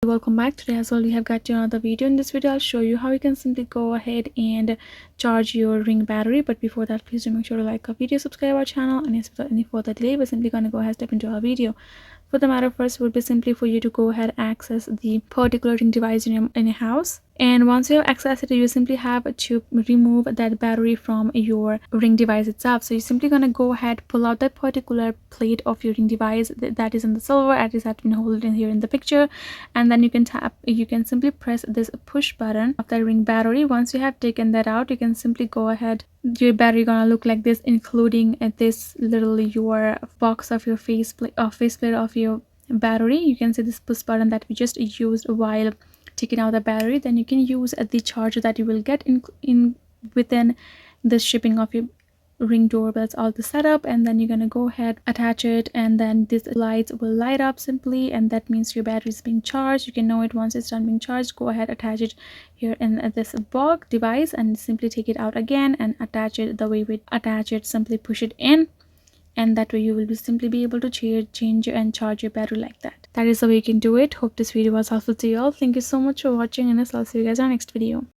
Welcome back. Today as well we have got you another video. In this video I'll show you how you can simply go ahead and charge your ring battery. But before that, please do make sure to like our video, subscribe our channel, and yes, without any further delay we're simply going to go ahead and step into our video. For the matter, first would be simply for you to go ahead and access the particular ring device in your house. And once you have accessed it, you simply have to remove that battery from your ring device itself. So you're simply going to go ahead, pull out that particular plate of your ring device that is in the silver, as it has been holding here in the picture, and then you can simply press this push button of the ring battery. Once you have taken that out, you can simply go ahead, your battery gonna look like this, including this little your box of your faceplate of your battery. You can see this push button that we just used while taking out the battery. Then you can use the charger that you will get in within the shipping of your ring doorbell. It's all the setup, and then you're gonna go ahead, attach it, and then this lights will light up simply, and that means your battery is being charged. You can know it once it's done being charged. Go ahead, attach it here in this box device, and simply take it out again and attach it the way we attach it. Simply push it in, and that way you will simply be able to change and charge your battery like that. That is the way you can do it. Hope this video was helpful to you all. Thank you so much for watching, and I'll see you guys in our next video.